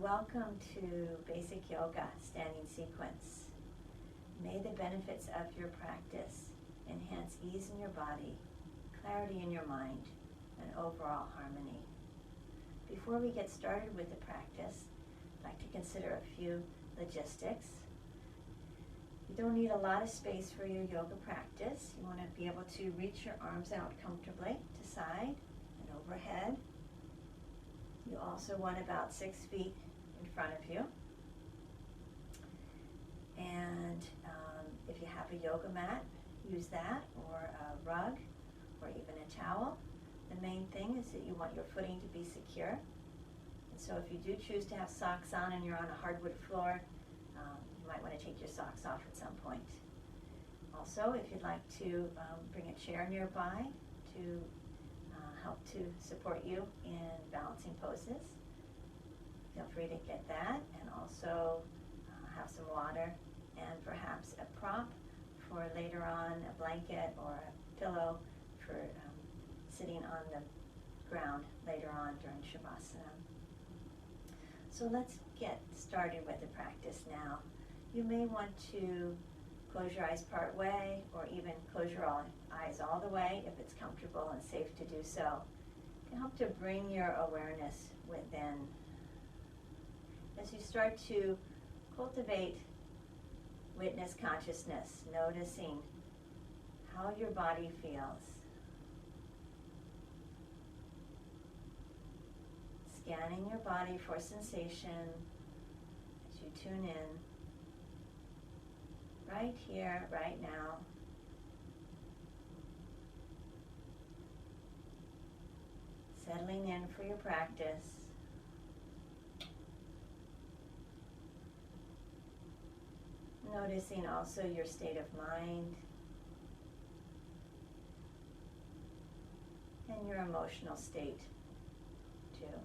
Welcome to Basic Yoga Standing Sequence. May the benefits of your practice enhance ease in your body, clarity in your mind, and overall harmony. Before we get started with the practice, I'd like to consider a few logistics. You don't need a lot of space for your yoga practice. You want to be able to reach your arms out comfortably to side and overhead. You also want about 6 feet in front of you. And if you have a yoga mat, use that, or a rug, or even a towel. The main thing is that you want your footing to be secure. And so if you do choose to have socks on and you're on a hardwood floor, you might want to take your socks off at some point. Also, if you'd like to bring a chair nearby to help to support you in balancing poses, feel free to get that, and also have some water and perhaps a prop for later on, a blanket or a pillow for sitting on the ground later on during Shavasana. So let's get started with the practice now. You may want to close your eyes part way, or even close your eyes all the way if it's comfortable and safe to do so. It can help to bring your awareness within. As you start to cultivate witness consciousness, noticing how your body feels. Scanning your body for sensation as you tune in, right here, right now. Settling in for your practice. Noticing also your state of mind and your emotional state too.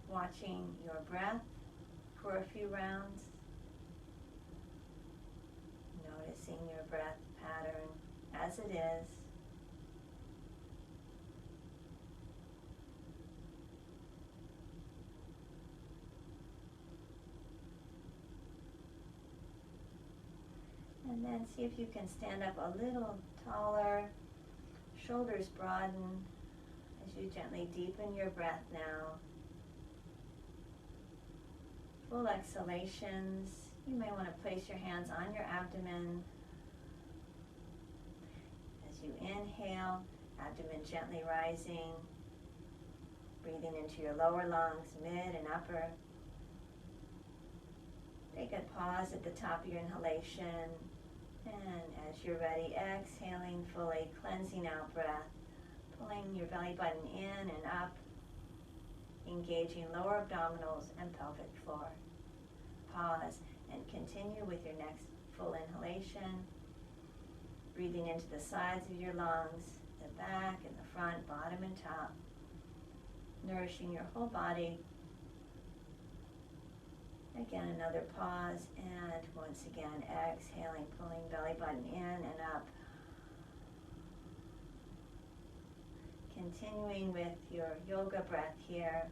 Watching your breath for a few rounds. Noticing your breath pattern as it is. And then see if you can stand up a little taller, shoulders broaden as you gently deepen your breath now. Full exhalations. You may want to place your hands on your abdomen. As you inhale, abdomen gently rising, breathing into your lower lungs, mid and upper. Take a pause at the top of your inhalation, and as you're ready, exhaling fully, cleansing out breath, pulling your belly button in and up, engaging lower abdominals and pelvic floor. Pause and continue with your next full inhalation, breathing into the sides of your lungs, the back and the front, bottom and top, nourishing your whole body. Again, another pause, and once again, exhaling, pulling belly button in and up. Continuing with your yoga breath here.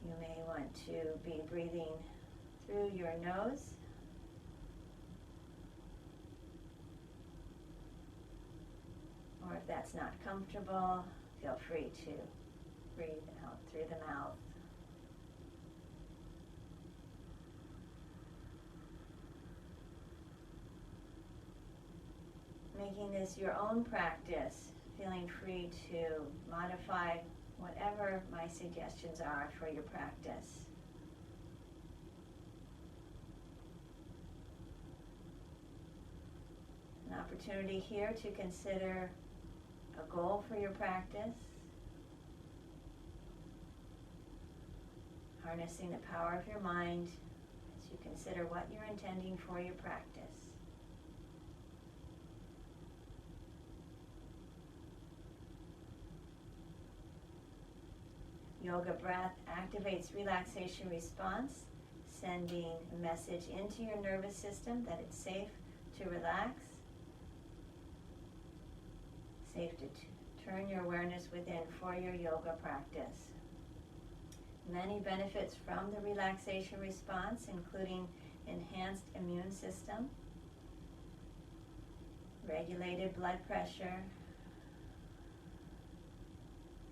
You may want to be breathing through your nose. Or if that's not comfortable, feel free to breathe out through the mouth. Making this your own practice, feeling free to modify whatever my suggestions are for your practice. An opportunity here to consider a goal for your practice. Harnessing the power of your mind as you consider what you're intending for your practice. Yoga breath activates relaxation response, sending a message into your nervous system that it's safe to relax, safe to turn your awareness within for your yoga practice. Many benefits from the relaxation response, including enhanced immune system, regulated blood pressure,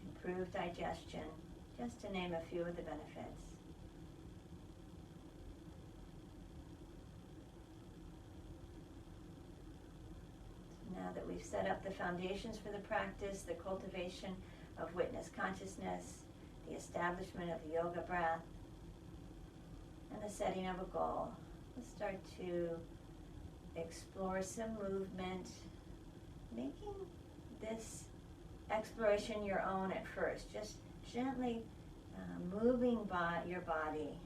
improved digestion, just to name a few of the benefits. So now that we've set up the foundations for the practice, the cultivation of witness consciousness, the establishment of the yoga breath, and the setting of a goal, let's start to explore some movement, making this exploration your own at first. Just gently moving your body,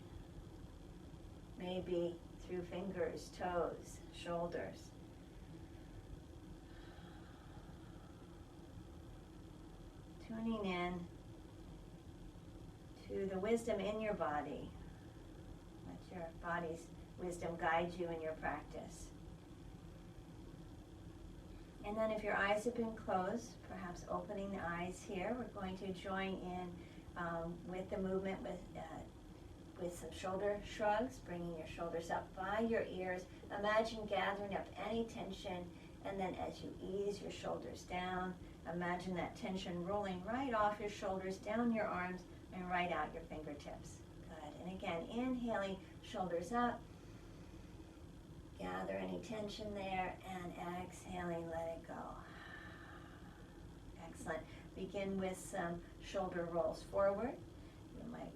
maybe through fingers, toes, shoulders. Tuning in to the wisdom in your body. Let your body's wisdom guide you in your practice. And then if your eyes have been closed, perhaps opening the eyes here, we're going to join in with the movement with some shoulder shrugs, bringing your shoulders up by your ears. Imagine gathering up any tension, and then as you ease your shoulders down, imagine that tension rolling right off your shoulders, down your arms, and right out your fingertips. Good. And again, inhaling, shoulders up. Gather any tension there, and exhaling, let it go. Excellent. Begin with some shoulder rolls forward. You might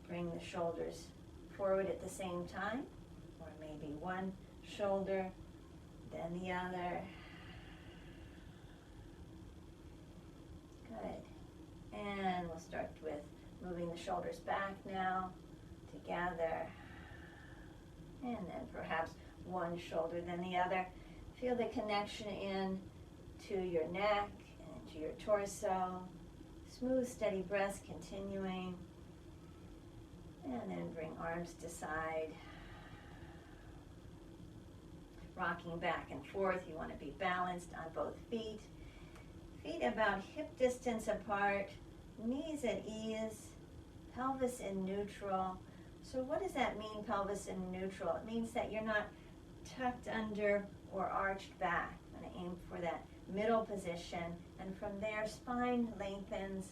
bring the shoulders forward at the same time, or maybe one shoulder, then the other. Good. And we'll start with moving the shoulders back now, together. And then perhaps one shoulder, then the other. Feel the connection in to your neck and to your torso. Smooth, steady breaths continuing. And then bring arms to side. Rocking back and forth. You want to be balanced on both feet. Feet about hip distance apart. Knees at ease. Pelvis in neutral. So what does that mean, pelvis in neutral? It means that you're not tucked under or arched back. I'm going to aim for that middle position. And from there, spine lengthens,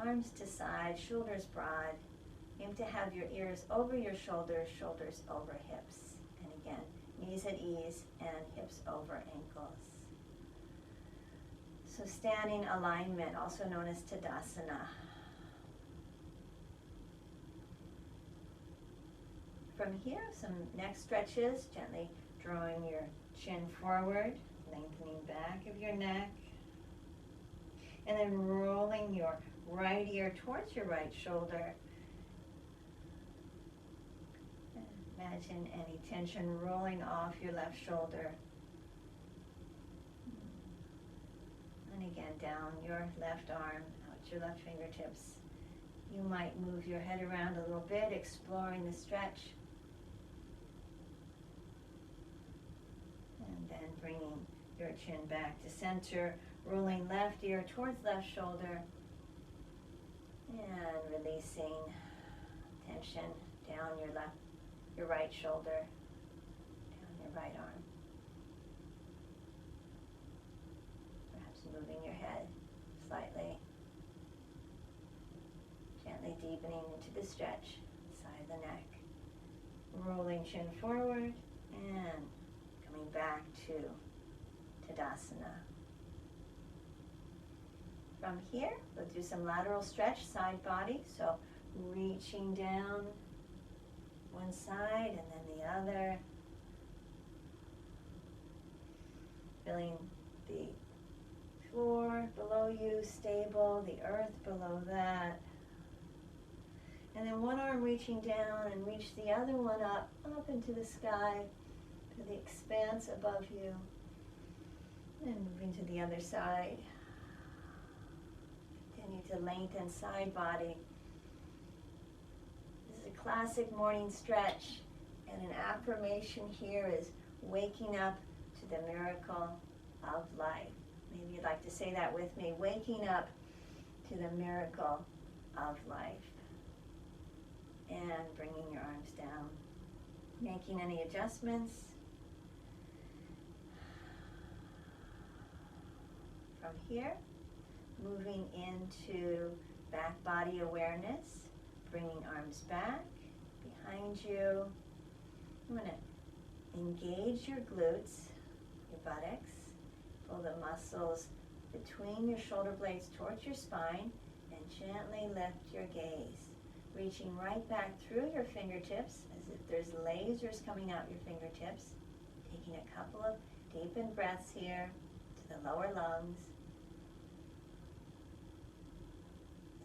arms to side, shoulders broad. Aim to have your ears over your shoulders, shoulders over hips. And again, knees at ease and hips over ankles. So standing alignment, also known as Tadasana. From here, some neck stretches, gently drawing your chin forward, lengthening back of your neck, and then rolling your right ear towards your right shoulder. Imagine any tension rolling off your left shoulder. And again, down your left arm, out your left fingertips. You might move your head around a little bit, exploring the stretch. And then bringing your chin back to center, rolling left ear towards left shoulder, and releasing tension down your right shoulder, down your right arm. Perhaps moving your head slightly, gently deepening into the stretch, side of the neck. Rolling chin forward and coming back to Tadasana. From here, we'll do some lateral stretch, side body. So reaching down one side and then the other. Feeling the floor below you stable, the earth below that. And then one arm reaching down and reach the other one up into the sky, to the expanse above you. And moving to the other side. Continue to lengthen side body. This is classic morning stretch. And an affirmation here is waking up to the miracle of life. Maybe you'd like to say that with me. Waking up to the miracle of life. And bringing your arms down. Making any adjustments. From here, moving into back body awareness. Bringing arms back, behind you. I'm going to engage your glutes, your buttocks. Pull the muscles between your shoulder blades towards your spine and gently lift your gaze. Reaching right back through your fingertips as if there's lasers coming out your fingertips. Taking a couple of deepened breaths here to the lower lungs.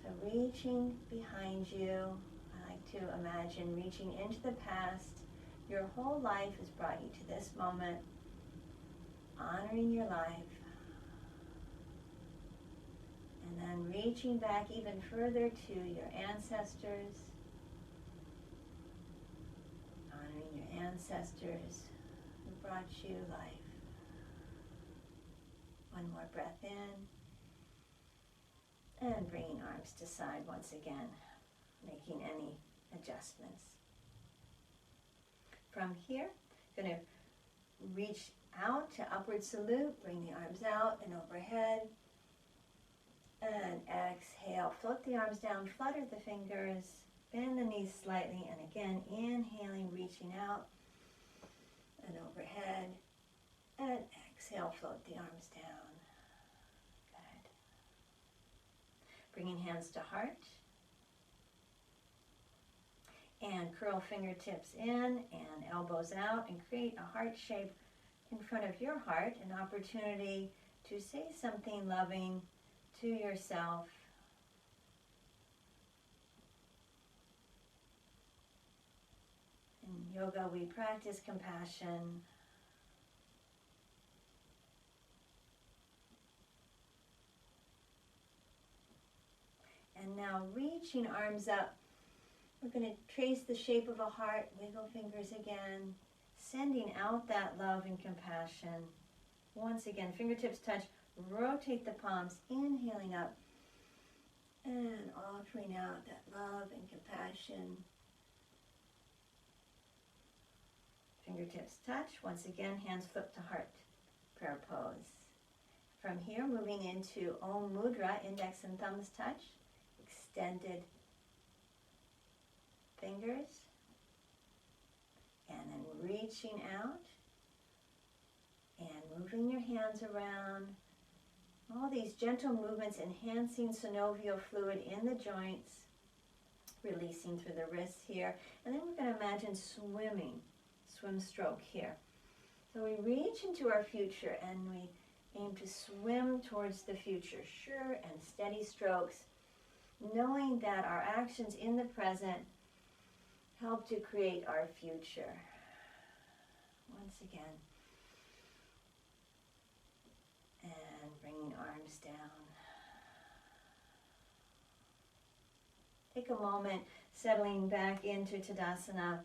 So reaching behind you, I like to imagine reaching into the past. Your whole life has brought you to this moment, honoring your life. And then reaching back even further to your ancestors, honoring your ancestors who brought you life. One more breath in. And bringing arms to side once again, making any adjustments. From here, going to reach out to upward salute, bring the arms out and overhead. And exhale, float the arms down, flutter the fingers, bend the knees slightly, and again, inhaling, reaching out and overhead. And exhale, float the arms down. Good. Bringing hands to heart. And curl fingertips in and elbows out and create a heart shape in front of your heart, an opportunity to say something loving to yourself. In yoga, we practice compassion. And now reaching arms up, we're going to trace the shape of a heart, wiggle fingers again, sending out that love and compassion. Once again, fingertips touch, rotate the palms, inhaling up, and offering out that love and compassion. Fingertips touch, once again, hands flip to heart, prayer pose. From here, moving into Om Mudra, index and thumbs touch, extended fingers, and then reaching out and moving your hands around. All these gentle movements enhancing synovial fluid in the joints, releasing through the wrists here. And then we're going to imagine swimming, swim stroke here. So we reach into our future and we aim to swim towards the future, sure and steady strokes, knowing that our actions in the present help to create our future. Once again. And bringing arms down. Take a moment settling back into Tadasana.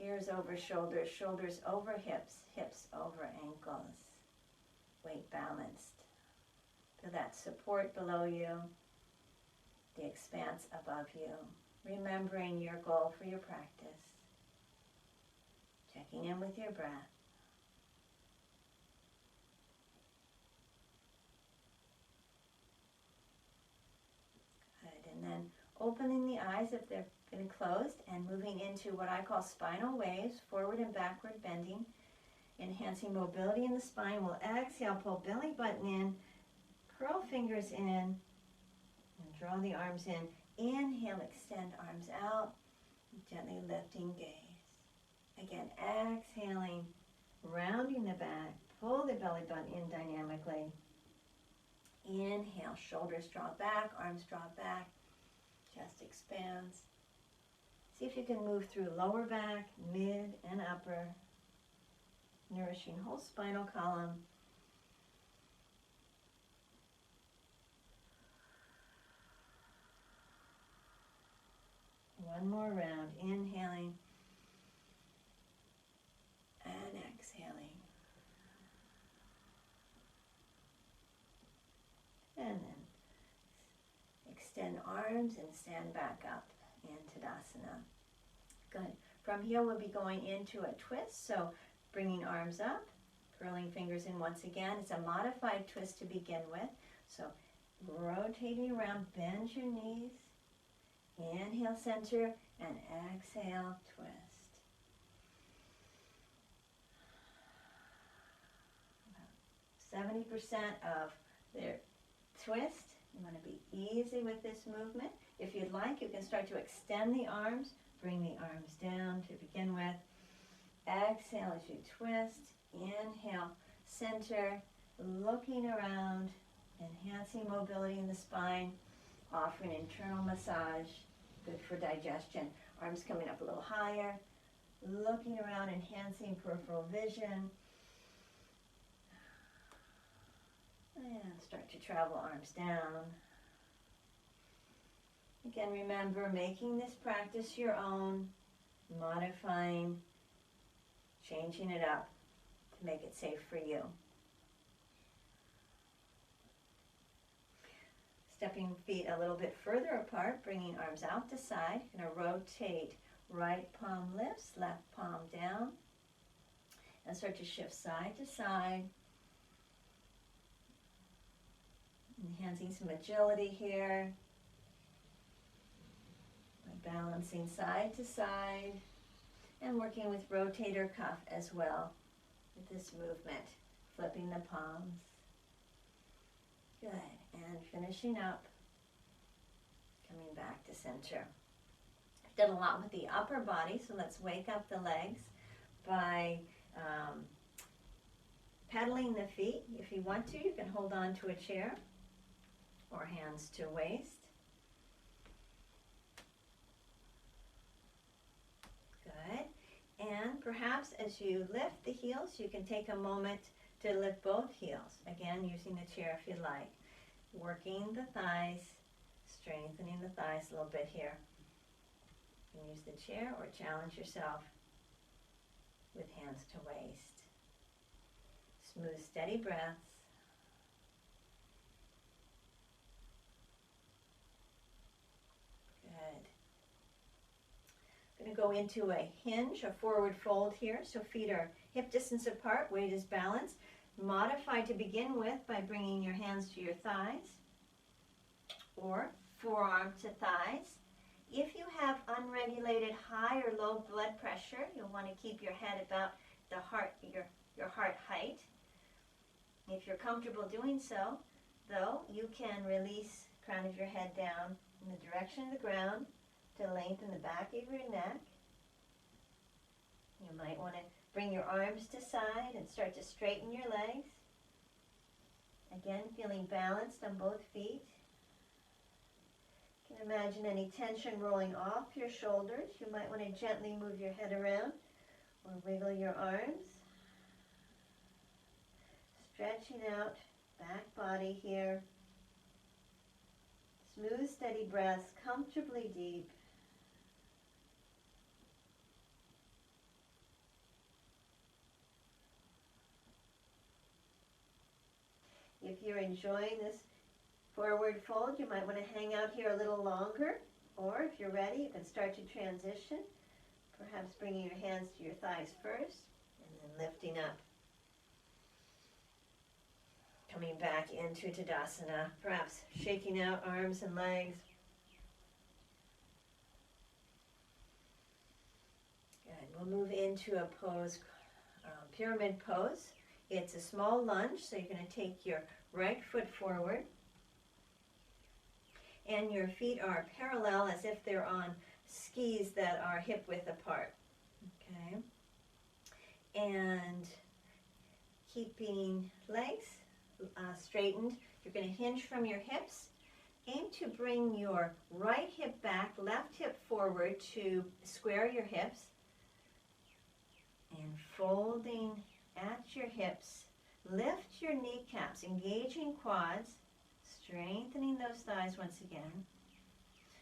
Ears over shoulders, shoulders over hips, hips over ankles. Weight balanced. Feel that support below you, the expanse above you. Remembering your goal for your practice. Checking in with your breath. Good, and then opening the eyes if they've been closed and moving into what I call spinal waves, forward and backward bending, enhancing mobility in the spine. We'll exhale, pull belly button in, curl fingers in, and draw the arms in. Inhale, extend arms out, gently lifting gaze. Again, exhaling, rounding the back, pull the belly button in dynamically. Inhale, shoulders draw back, arms draw back, chest expands. See if you can move through lower back, mid, and upper, nourishing whole spinal column. One more round, inhaling and exhaling. And then extend arms and stand back up in Tadasana. Good. From here we'll be going into a twist, so bringing arms up, curling fingers in once again. It's a modified twist to begin with. So rotating around, bend your knees, inhale, center, and exhale, twist. 70% of their twist. You want to be easy with this movement. If you'd like, you can start to extend the arms. Bring the arms down to begin with. Exhale as you twist. Inhale, center, looking around, enhancing mobility in the spine, offering internal massage, good for digestion. Arms coming up a little higher, looking around, enhancing peripheral vision. And start to travel arms down. Again, remember, making this practice your own, modifying, changing it up to make it safe for you. Stepping feet a little bit further apart, bringing arms out to side. Going to rotate, right palm lifts, left palm down, and start to shift side to side. Enhancing some agility here. Balancing side to side and working with rotator cuff as well with this movement. Flipping the palms. Good. And finishing up. Coming back to center. I've done a lot with the upper body, so let's wake up the legs by pedaling the feet. If you want to, you can hold on to a chair or hands to waist. Good. And perhaps as you lift the heels, you can take a moment to lift both heels. Again, using the chair if you like. Working the thighs, strengthening the thighs a little bit here. You can use the chair or challenge yourself with hands to waist. Smooth, steady breaths. Going to go into a hinge, a forward fold here. So feet are hip distance apart, weight is balanced. Modify to begin with by bringing your hands to your thighs or forearm to thighs. If you have unregulated high or low blood pressure, you'll want to keep your head about the heart, your heart height. If you're comfortable doing so, though, you can release the crown of your head down in the direction of the ground to lengthen the back of your neck. You might want to bring your arms to side and start to straighten your legs. Again, feeling balanced on both feet. You can imagine any tension rolling off your shoulders. You might want to gently move your head around or wiggle your arms. Stretching out back body here. Smooth, steady breaths, comfortably deep. If you're enjoying this forward fold, you might want to hang out here a little longer, or if you're ready, you can start to transition, perhaps bringing your hands to your thighs first, and then lifting up. Coming back into Tadasana, perhaps shaking out arms and legs. Good. We'll move into a pose, pyramid pose. It's a small lunge, so you're going to take your right foot forward, and your feet are parallel as if they're on skis that are hip width apart. Okay. And keeping legs straightened, you're going to hinge from your hips. Aim to bring your right hip back, left hip forward to square your hips, and folding at your hips. Lift your kneecaps, engaging quads, strengthening those thighs once again.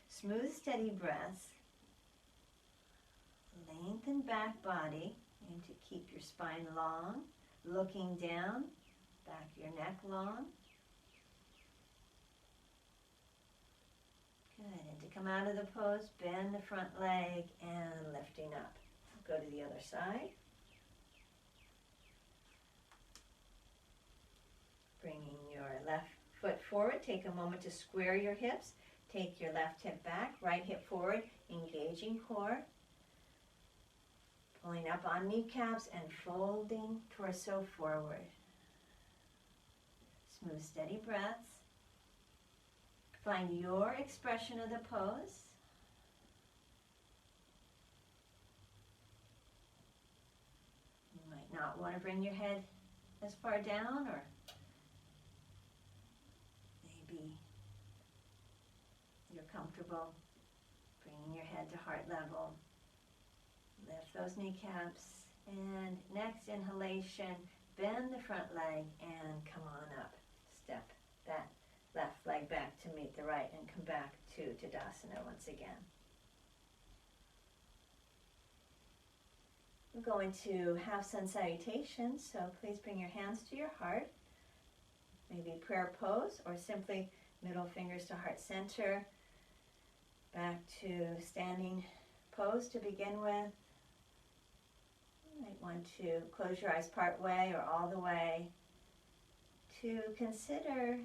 Smooth, steady breaths. Lengthen back body and to keep your spine long, looking down, back of your neck long. Good, and to come out of the pose, bend the front leg and lifting up. Go to the other side. Bringing your left foot forward, take a moment to square your hips. Take your left hip back, right hip forward, engaging core. Pulling up on kneecaps and folding torso forward. Smooth, steady breaths. Find your expression of the pose. You might not want to bring your head as far down, or maybe you're comfortable bringing your head to heart level. Lift those kneecaps, and next inhalation, bend the front leg and come on up. Step that left leg back to meet the right and come back to Tadasana once again. We're going to half sun salutation, so please bring your hands to your heart. Maybe prayer pose or simply middle fingers to heart center. Back to standing pose to begin with. You might want to close your eyes part way or all the way to consider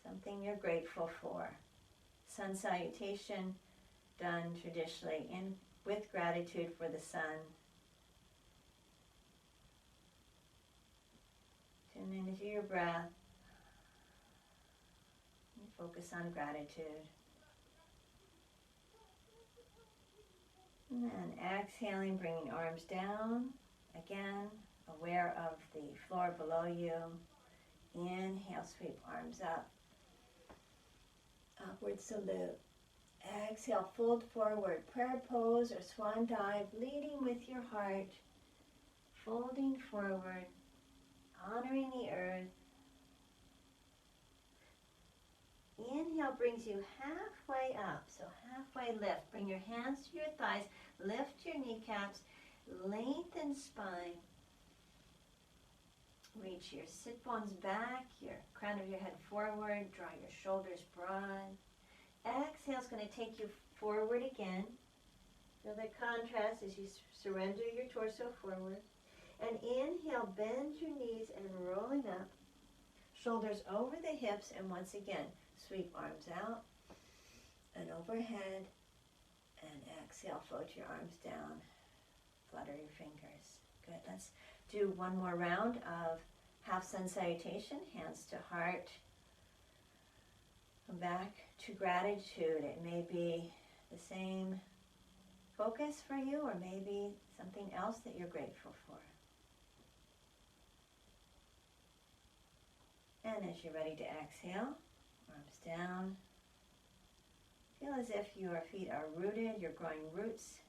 something you're grateful for. Sun salutation done traditionally with gratitude for the sun. Tune into your breath and focus on gratitude. And then exhaling, bringing arms down. Again, aware of the floor below you. Inhale, sweep arms up. Upward salute. Exhale, fold forward, prayer pose or swan dive, leading with your heart. Folding forward, honoring the earth. Inhale brings you halfway up, so halfway lift. Bring your hands to your thighs, lift your kneecaps, lengthen spine. Reach your sit bones back, your crown of your head forward, draw your shoulders broad. Exhale is going to take you forward again. Feel the contrast as you surrender your torso forward. And inhale, bend your knees and rolling up. Shoulders over the hips, and once again, sweep arms out and overhead. And exhale, float your arms down. Flutter your fingers. Good. Let's do one more round of half sun salutation, hands to heart. Come back to gratitude. It may be the same focus for you, or maybe something else that you're grateful for. And as you're ready to exhale, arms down. Feel as if your feet are rooted, you're growing roots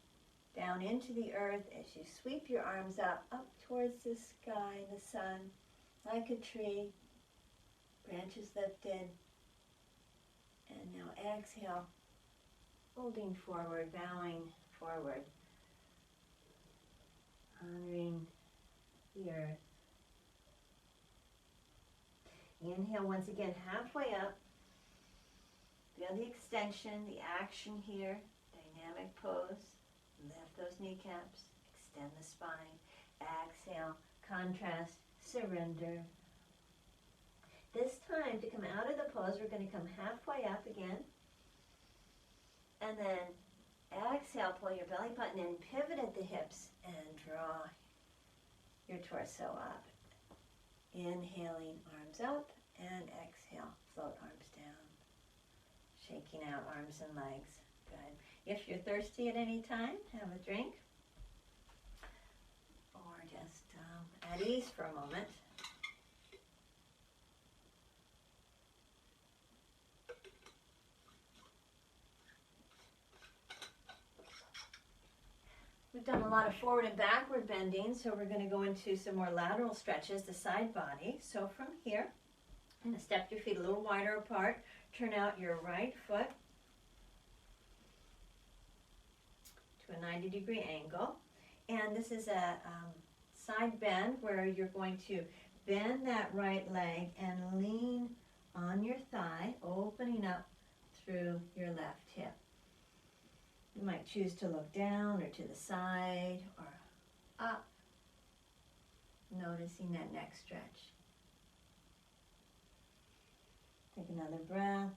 down into the earth as you sweep your arms up towards the sky, the sun, like a tree, branches lifted. And now exhale, folding forward, bowing forward, honoring the earth. Inhale once again, halfway up. Feel the extension, the action here, dynamic pose. Lift those kneecaps, extend the spine. Exhale, contrast, surrender. This time, to come out of the pose, we're going to come halfway up again. And then exhale, pull your belly button in, pivot at the hips, and draw your torso up. Inhaling, arms up, and exhale, float arms down. Shaking out arms and legs. Good. If you're thirsty at any time, have a drink. Or just at ease for a moment. We've done a lot of forward and backward bending, so we're going to go into some more lateral stretches, the side body. So from here, I'm going to step your feet a little wider apart. Turn out your right foot to a 90-degree angle. And this is a side bend where you're going to bend that right leg and lean on your thigh, opening up through your left hip. You might choose to look down or to the side or up, noticing that neck stretch. Take another breath,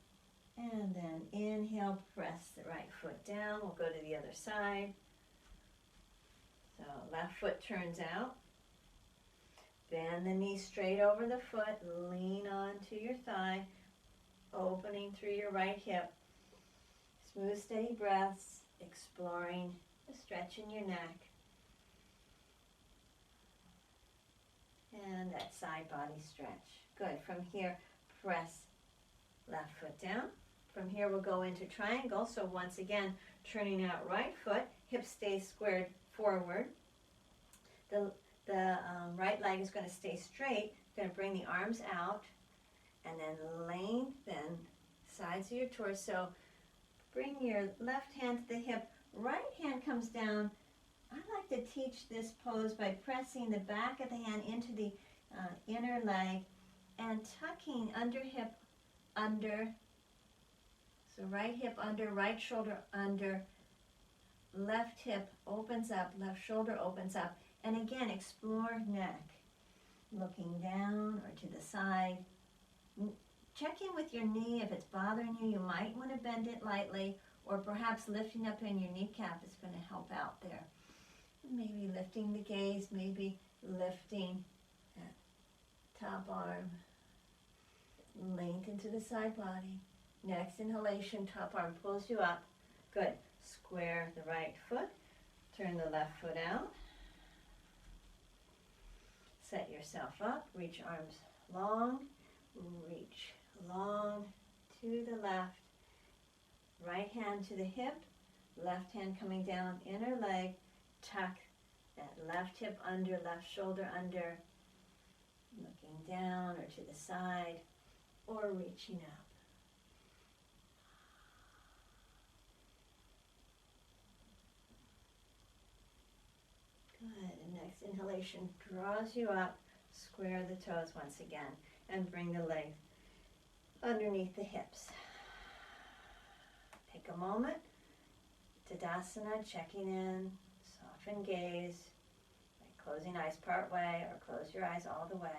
and then inhale, press the right foot down. We'll go to the other side. So left foot turns out. Bend the knee straight over the foot, lean onto your thigh, opening through your right hip. Smooth, steady breaths, exploring the stretch in your neck. And that side body stretch. Good. From here, press left foot down. From here, we'll go into triangle. So once again, turning out right foot, hips stay squared forward. The right leg is going to stay straight. You're going to bring the arms out and then lengthen sides of your torso. Bring your left hand to the hip. Right hand comes down. I like to teach this pose by pressing the back of the hand into the inner leg and tucking under hip under. So right hip under, right shoulder under, left hip opens up, left shoulder opens up. And again, explore neck. Looking down or to the side. Check in with your knee. If it's bothering you, you might want to bend it lightly, or perhaps lifting up in your kneecap is going to help out there. Maybe lifting the gaze, maybe lifting that top arm. Lengthen to the side body. Next inhalation, top arm pulls you up. Good. Square the right foot. Turn the left foot out. Set yourself up. Reach arms long. Reach long to the left. Right hand to the hip. Left hand coming down, inner leg. Tuck that left hip under, left shoulder under. Looking down or to the side or reaching up. Good. And next inhalation draws you up. Square the toes once again and bring the legs underneath the hips. Take a moment. Tadasana, checking in. Soften gaze. Like closing eyes part way or close your eyes all the way.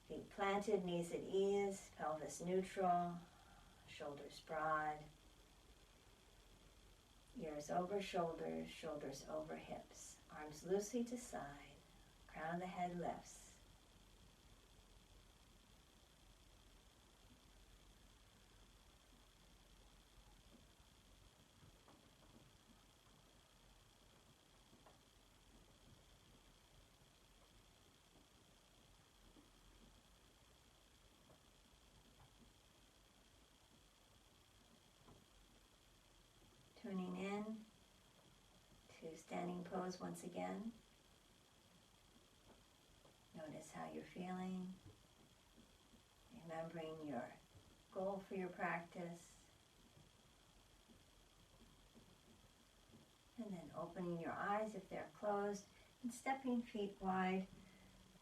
Feet planted, knees at ease, pelvis neutral, shoulders broad. Ears over shoulders, shoulders over hips. Arms loosely to side. Crown of the head lifts. Tuning in to standing pose once again. Notice how you're feeling. Remembering your goal for your practice. And then opening your eyes if they're closed and stepping feet wide.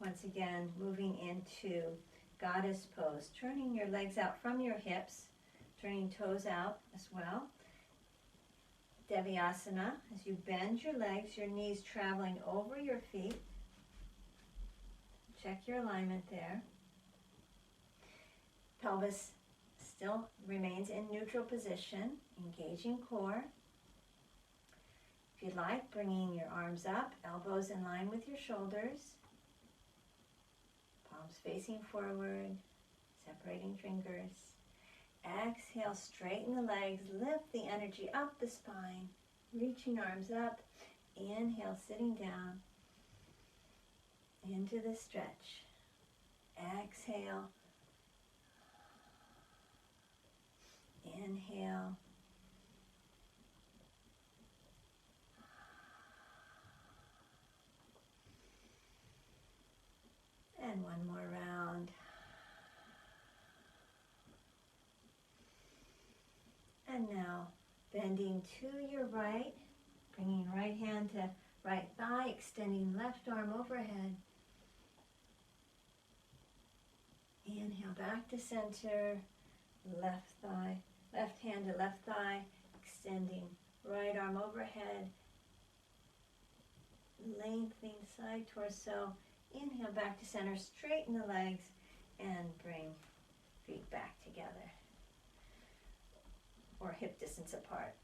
Once again, moving into goddess pose. Turning your legs out from your hips. Turning toes out as well. Devyasana, as you bend your legs, your knees traveling over your feet. Check your alignment there. Pelvis still remains in neutral position, engaging core. If you'd like, bringing your arms up, elbows in line with your shoulders. Palms facing forward, separating fingers. Exhale, straighten the legs, lift the energy up the spine, reaching arms up. Inhale, sitting down into the stretch. Exhale. Inhale. And one more round. And now Bending to your right, bringing right hand to right thigh, extending left arm overhead. Inhale back to center, left thigh, left hand to left thigh, extending right arm overhead, lengthening side torso. Inhale back to center, straighten the legs, and bring feet back together or hip distance apart.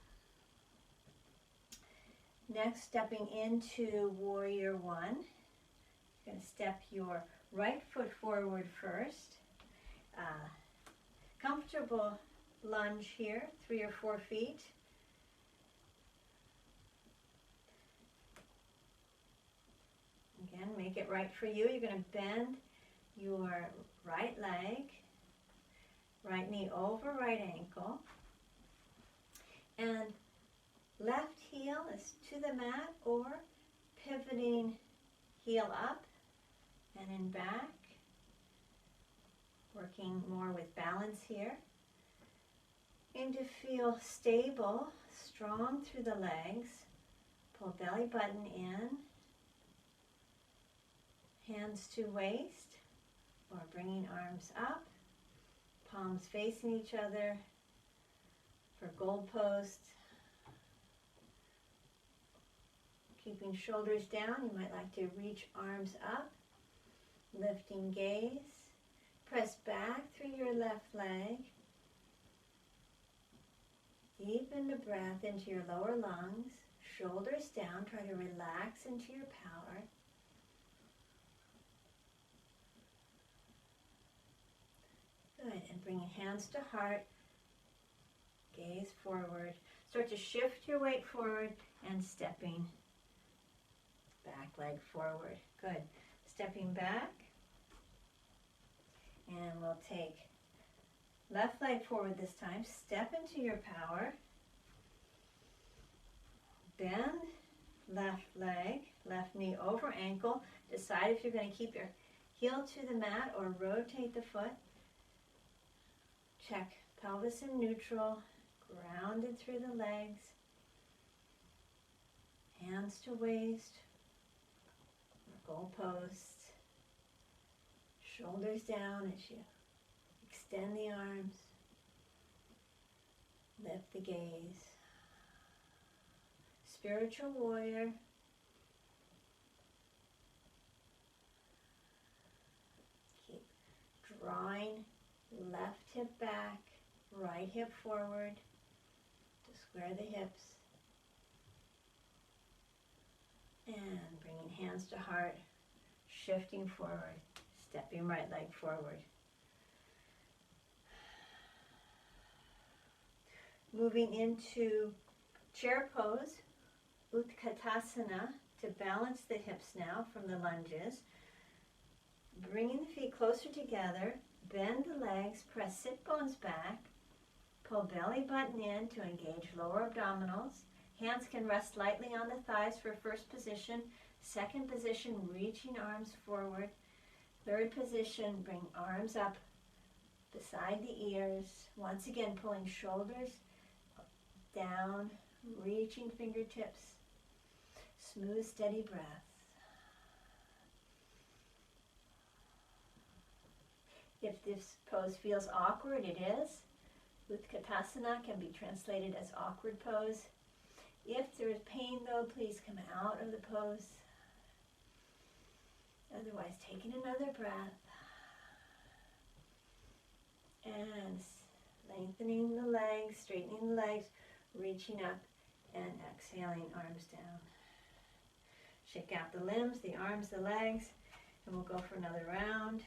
Next, stepping into Warrior One. You're going to step your right foot forward first. Comfortable lunge here, 3 or 4 feet. Again, make it right for you. You're going to bend your right leg, right knee over right ankle, and left heel is to the mat or pivoting heel up and in back. Working more with balance here. Aim to feel stable, strong through the legs. Pull belly button in. Hands to waist or bringing arms up. Palms facing each other for goal post. Keeping shoulders down, you might like to reach arms up. Lifting gaze. Press back through your left leg. Deepen the breath into your lower lungs. Shoulders down. Try to relax into your power. Good. And bringing hands to heart. Gaze forward. Start to shift your weight forward and stepping back leg forward. Good. Stepping back. And we'll take left leg forward this time. Step into your power. Bend left leg, left knee over ankle. Decide if you're going to keep your heel to the mat or rotate the foot. Check pelvis in neutral, grounded through the legs. Hands to waist, goal post. Shoulders down as you extend the arms. Lift the gaze. Spiritual warrior. Keep drawing left hip back, right hip forward to square the hips. And bringing hands to heart, shifting forward. Stepping right leg forward. Moving into chair pose, Utkatasana, to balance the hips now from the lunges. Bringing the feet closer together, bend the legs, press sit bones back, pull belly button in to engage lower abdominals. Hands can rest lightly on the thighs for first position. Second position, reaching arms forward. Third position, bring arms up beside the ears. Once again, pulling shoulders down, reaching fingertips. Smooth, steady breath. If this pose feels awkward, it is. Utkatasana can be translated as awkward pose. If there is pain, though, please come out of the pose. Otherwise, taking another breath and lengthening the legs, straightening the legs, reaching up and exhaling, arms down. Shake out the limbs, the arms, the legs, and we'll go for another round.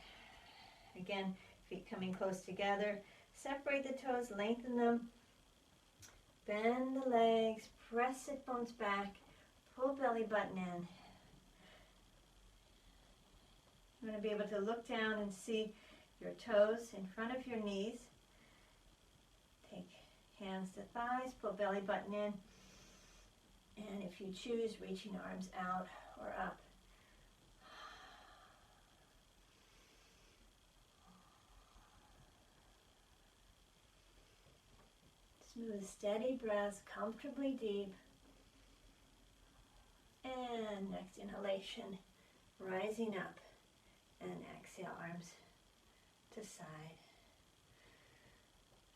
Again, feet coming close together. Separate the toes, lengthen them, bend the legs, press sit bones back, pull belly button in. You want to be able to look down and see your toes in front of your knees. Take hands to thighs, pull belly button in, and if you choose, reaching arms out or up. Smooth, steady breaths, comfortably deep. And next inhalation, rising up. And exhale, arms to side.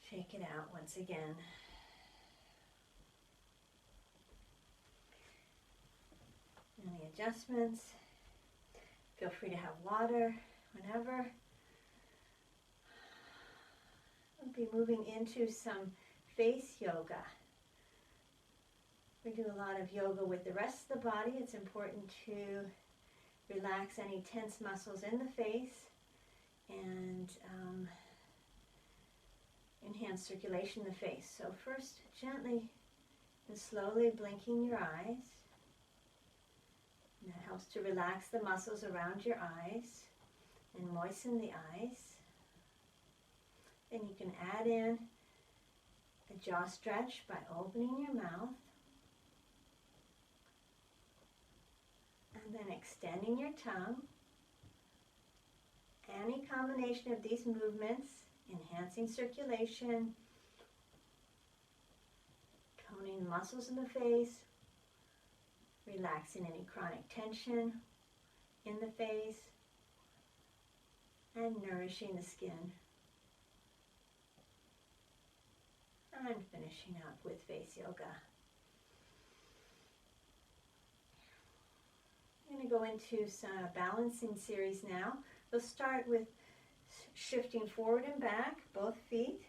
Shake it out once again. Any adjustments? Feel free to have water whenever. We'll be moving into some face yoga. We do a lot of yoga with the rest of the body. It's important to relax any tense muscles in the face and enhance circulation in the face. So first, gently and slowly blinking your eyes. And that helps to relax the muscles around your eyes and moisten the eyes. Then you can add in a jaw stretch by opening your mouth. And then extending your tongue. Any combination of these movements, enhancing circulation, toning muscles in the face, relaxing any chronic tension in the face, and nourishing the skin. And finishing up with face yoga. I'm going to go into some balancing series now. We'll start with shifting forward and back, both feet.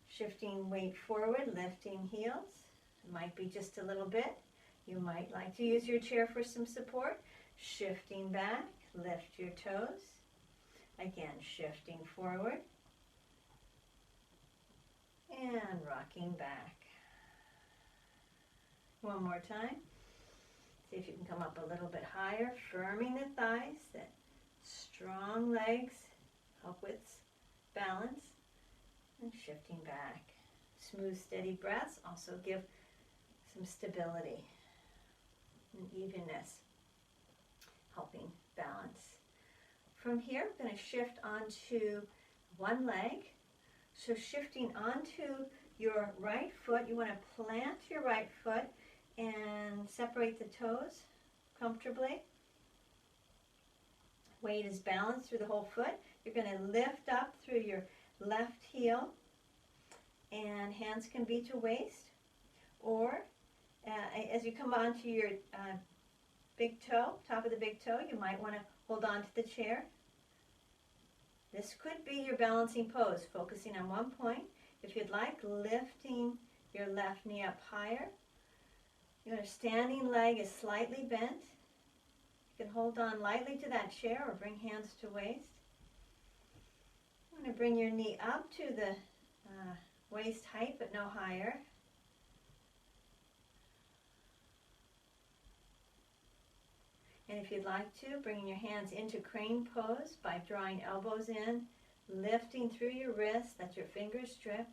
Shifting weight forward, lifting heels. It might be just a little bit. You might like to use your chair for some support. Shifting back, lift your toes. Again, shifting forward. And rocking back. One more time. See if you can come up a little bit higher, firming the thighs. That strong legs help with balance. And shifting back. Smooth, steady breaths also give some stability and evenness, helping balance. From here, I'm going to shift onto one leg. So shifting onto your right foot, you want to plant your right foot and separate the toes comfortably. Weight is balanced through the whole foot. You're going to lift up through your left heel, and hands can be to waist. Or as you come onto your big toe, top of the big toe, you might want to hold on to the chair. This could be your balancing pose, focusing on one point. If you'd like, lifting your left knee up higher. Your standing leg is slightly bent. You can hold on lightly to that chair or bring hands to waist. I'm going to bring your knee up to the waist height, but no higher. And if you'd like to, bringing your hands into crane pose by drawing elbows in, lifting through your wrists, let your fingers drip.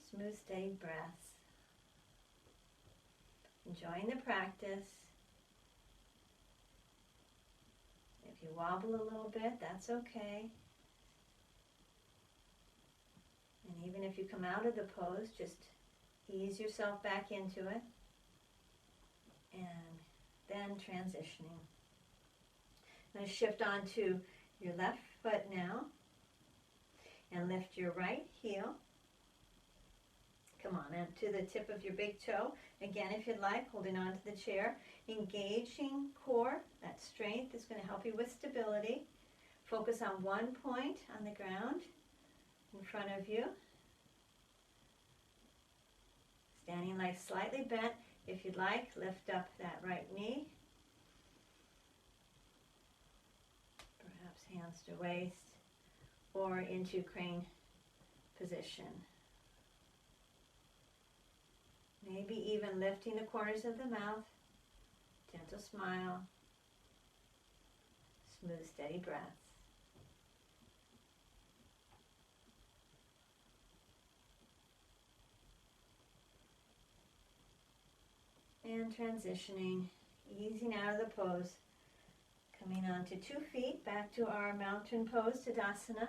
Smooth, steady breaths. Enjoying the practice. If you wobble a little bit, that's okay. And even if you come out of the pose, just ease yourself back into it. And then transitioning. I'm going to shift onto your left foot now and lift your right heel. Come on, up to the tip of your big toe. Again, if you'd like, holding on to the chair. Engaging core, that strength is going to help you with stability. Focus on one point on the ground in front of you. Standing legs slightly bent. If you'd like, lift up that right knee. Perhaps hands to waist or into crane position. Maybe even lifting the corners of the mouth. Gentle smile. Smooth, steady breaths. And transitioning, easing out of the pose. Coming onto 2 feet, back to our mountain pose, Tadasana.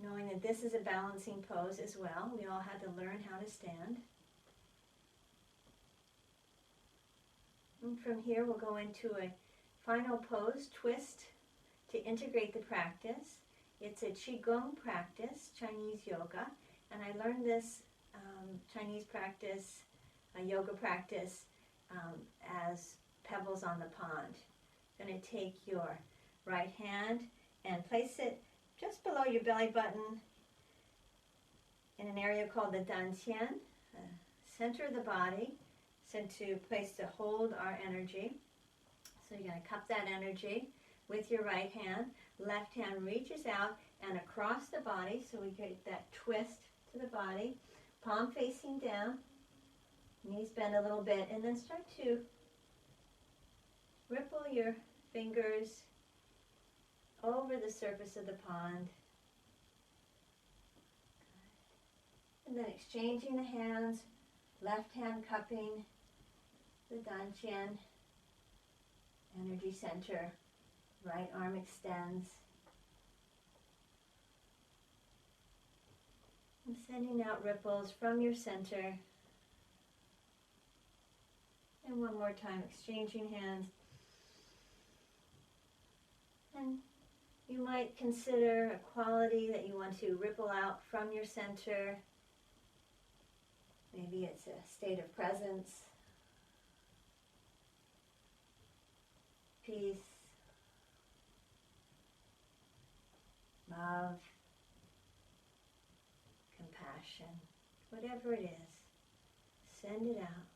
knowing that this is a balancing pose as well. We all had to learn how to stand. And from here we'll go into a final pose, twist, to integrate the practice. It's a Qigong practice, Chinese yoga, and I learned this Chinese practice, a yoga practice, as pebbles on the pond. You're going to take your right hand and place it just below your belly button in an area called the dantian, center of the body, to place to hold our energy. So you're going to cup that energy with your right hand. Left hand reaches out and across the body, so we get that twist to the body. Palm facing down, knees bend a little bit, and then start to ripple your fingers over the surface of the pond. And then exchanging the hands, left hand cupping the dantian, energy center, right arm extends. And sending out ripples from your center. And one more time, exchanging hands. And you might consider a quality that you want to ripple out from your center. Maybe it's a state of presence, peace, love, compassion, whatever it is, send it out.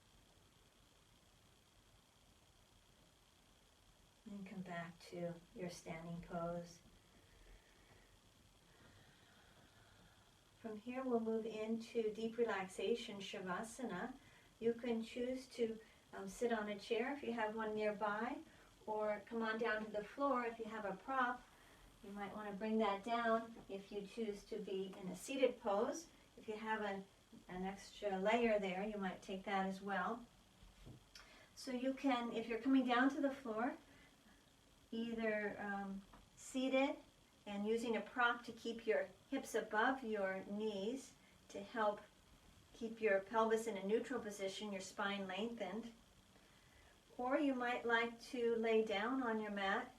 And come back to your standing pose. From here we'll move into deep relaxation, Shavasana. You can choose to sit on a chair if you have one nearby, or come on down to the floor if you have a prop. You might want to bring that down if you choose to be in a seated pose. If you have an extra layer there, you might take that as well. So you can, if you're coming down to the floor, either seated and using a prop to keep your hips above your knees to help keep your pelvis in a neutral position, your spine lengthened. Or you might like to lay down on your mat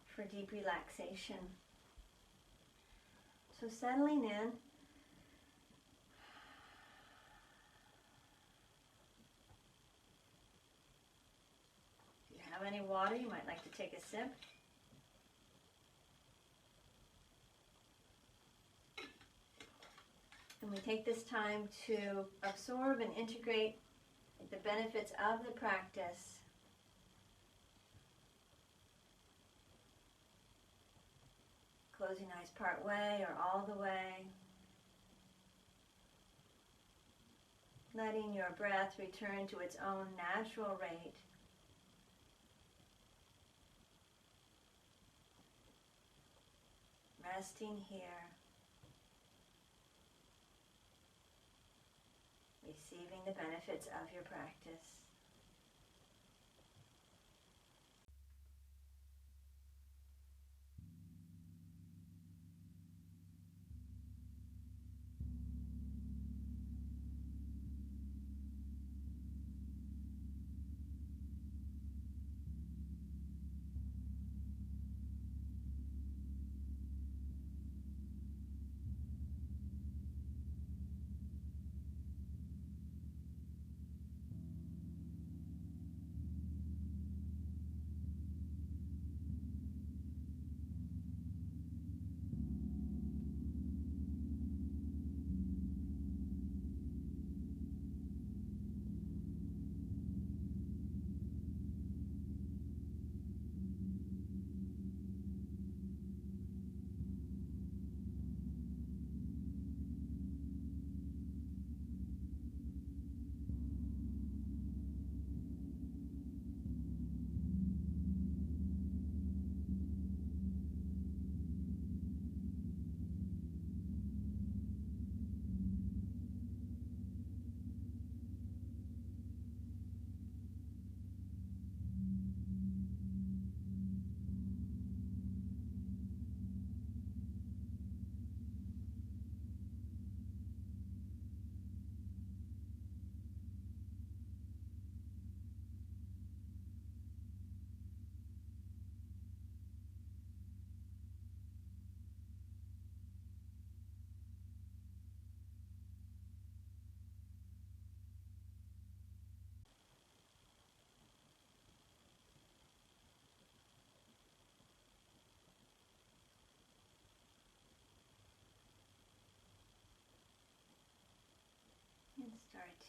for deep relaxation. So settling in. If you have any water, you might like to take a sip. And we take this time to absorb and integrate the benefits of the practice. Closing eyes part way or all the way. Letting your breath return to its own natural rate. Resting here. Receiving the benefits of your practice.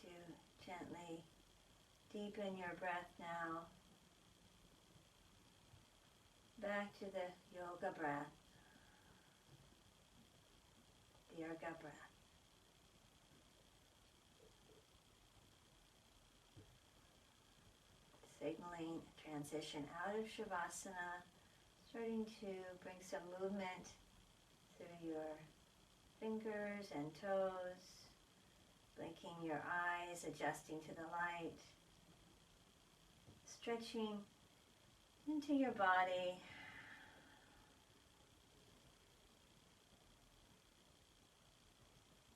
to gently deepen your breath now back to the yoga breath, Dirga breath. Signaling a transition out of Shavasana, starting to bring some movement through your fingers and toes, blinking your eyes, adjusting to the light, stretching into your body.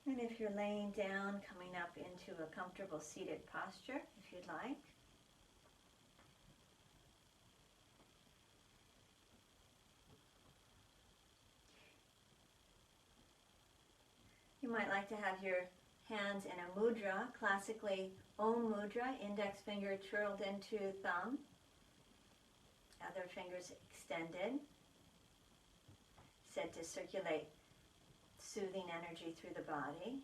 And if you're laying down, coming up into a comfortable seated posture, if you'd like. You might like to have your hands in a mudra, classically Om Mudra, index finger curled into thumb, other fingers extended, said to circulate soothing energy through the body.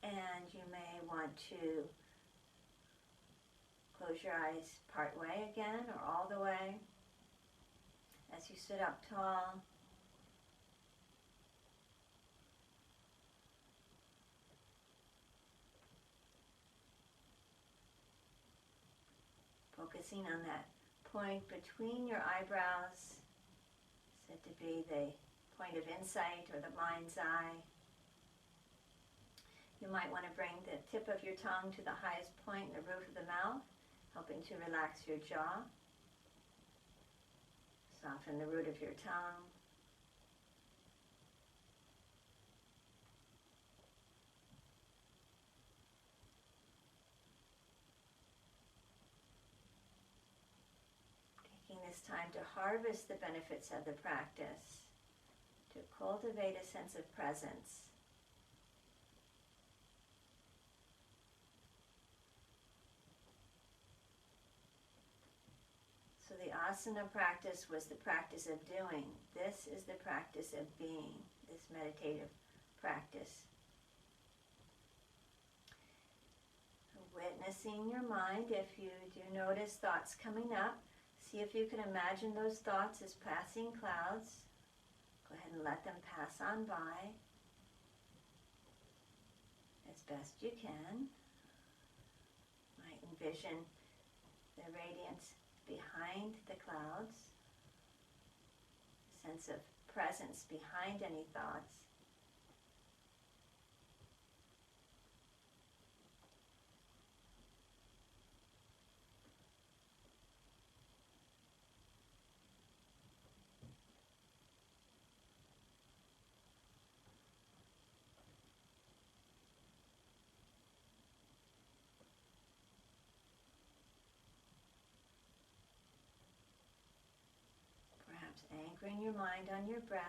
And you may want to close your eyes part way again or all the way as you sit up tall. Focusing on that point between your eyebrows, said to be the point of insight or the mind's eye. You might want to bring the tip of your tongue to the highest point in the roof of the mouth, helping to relax your jaw. Soften the root of your tongue. Taking this time to harvest the benefits of the practice, to cultivate a sense of presence. So the asana practice was the practice of doing. This is the practice of being, this meditative practice. Witnessing your mind, if you do notice thoughts coming up, see if you can imagine those thoughts as passing clouds. Go ahead and let them pass on by as best you can. Might envision the radiance behind the clouds, a sense of presence behind any thoughts. Perhaps anchoring your mind on your breath,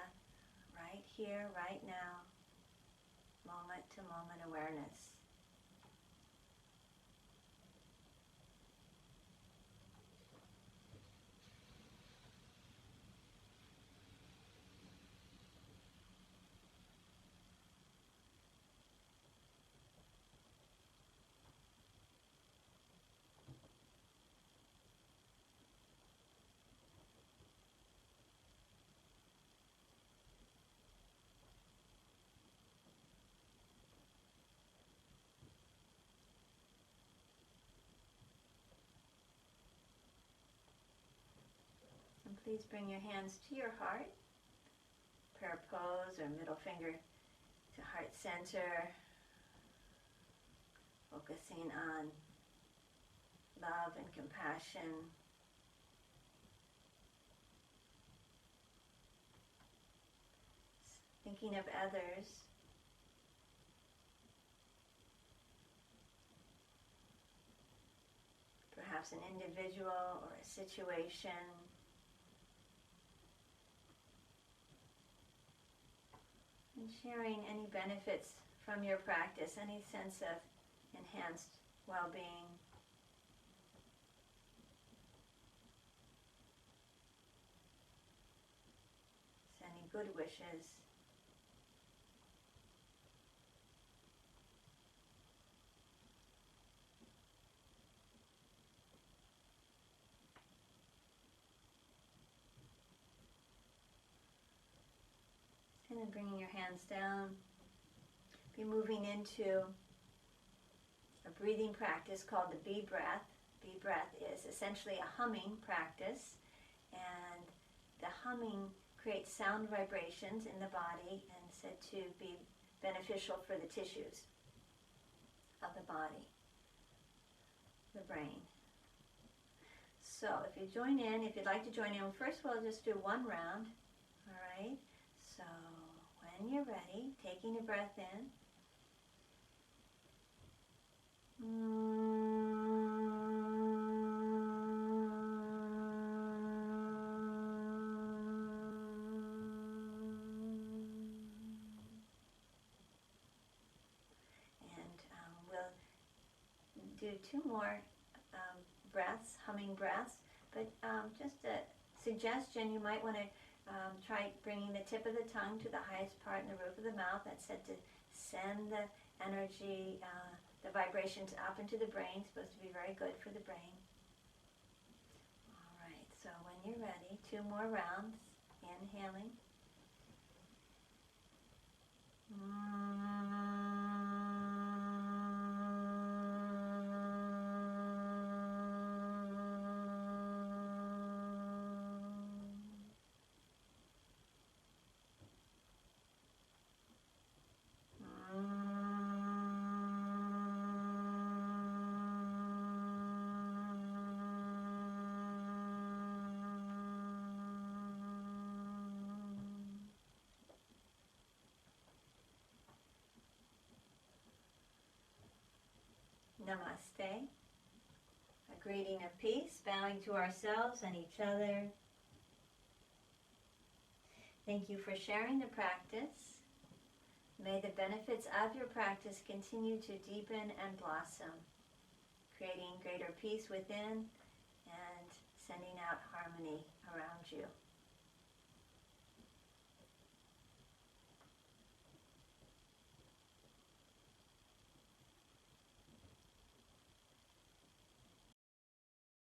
right here, right now, moment to moment awareness. And please bring your hands to your heart, prayer pose or middle finger to heart center, focusing on love and compassion. Thinking of others. Perhaps an individual or a situation. And sharing any benefits from your practice, any sense of enhanced well-being. Sending good wishes. And then bringing your hands down. Be moving into a breathing practice called the bee breath. Bee breath is essentially a humming practice, and the humming creates sound vibrations in the body and said to be beneficial for the tissues of the body, the brain. So if you join in, if you'd like to join in, first we'll just do one round, all right? So when you're ready, taking a breath in. We'll do two more breaths, humming breaths, but just a suggestion, you might want to try bringing the tip of the tongue to the highest part in the roof of the mouth. That's said to send the energy, the vibrations up into the brain. It's supposed to be very good for the brain. All right, so when you're ready, two more rounds, inhaling. Namaste. A greeting of peace, bowing to ourselves and each other. Thank you for sharing the practice. May the benefits of your practice continue to deepen and blossom, creating greater peace within and sending out harmony around you.